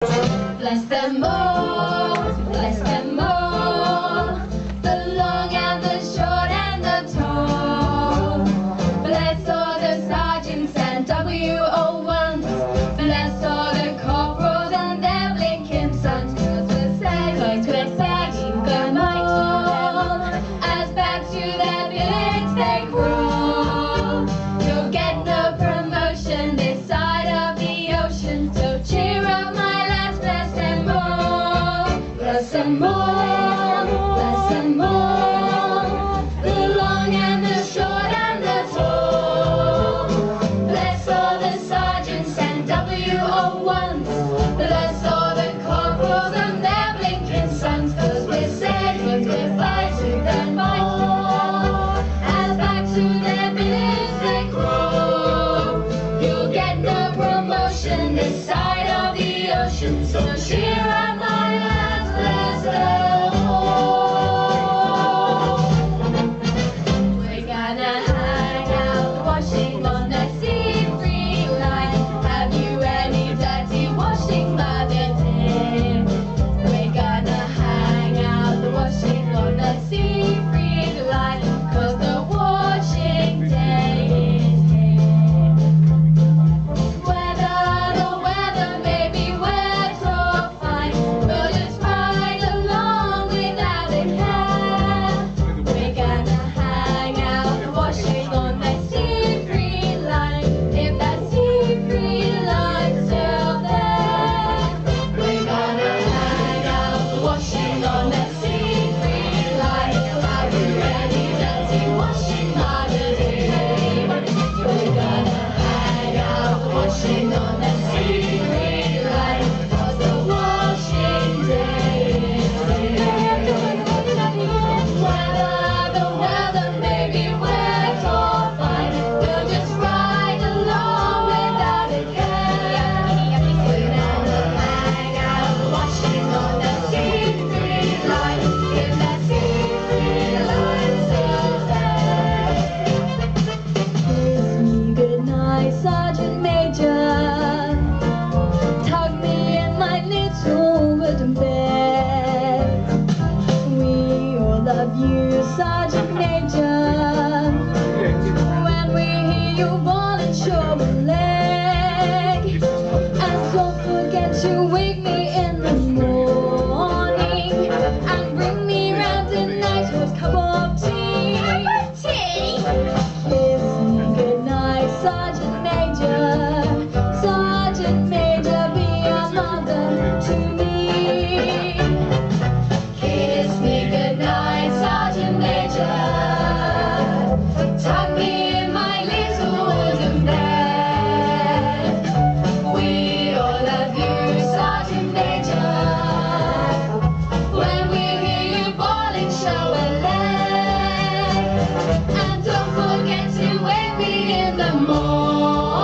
Bless them all, bless them all, the long and the short and the tall. Bless all the sergeants and WO1s, bless all the corporals and their blinking sons. 'Cause we're setting them all, as back to their billets they crawl. You'll get no promotion this side of the ocean, so cheer up my lads, bless them all. Bless them all, bless them all, the long and the short and the tall. Bless all the sergeants and WO1s, bless all the corporals and their blinking sons. 'Cause we're setting them all, as back to their billets they crawl. You'll get no promotion this side of the ocean, so cheer up my lads, bless them all. We're gonna hang out washing on the sea-free line. Have you any dirty washing, Mother dear? We're gonna hang out washing on the sea-free line, 'cause the washing day is here. Whether the weather may be wet or fine, we'll just ride along without a care. We're gonna hang out washing on the sea-free line, if that sea-free line's still there. We're gonna hang out washing on the sea-free line. Have you any dirty washing, Mother dear? We're gonna hang out washing on the sea-free line, 'cause the washing day is here. Whether the weather may be wet or fine, we'll just ride along without a care. We're gonna hang out washing on the sea-free line, if that sea-free line's still there. Kiss me goodnight, Sergeant Major. Tuck me in my little wooden bed. We all love you, Sergeant Major. When we hear you bawl and show a leg, and don't forget to wake me in the morning, and bring me round a nice hot cup of tea. Kiss me goodnight, Sergeant Major. Sergeant Major, be a mother to me. Kiss me goodnight, Sergeant Major. Tuck me in my little wooden bed. We all love you, Sergeant Major. When we hear you bawling, show a leg, and don't forget to wake me in the morning.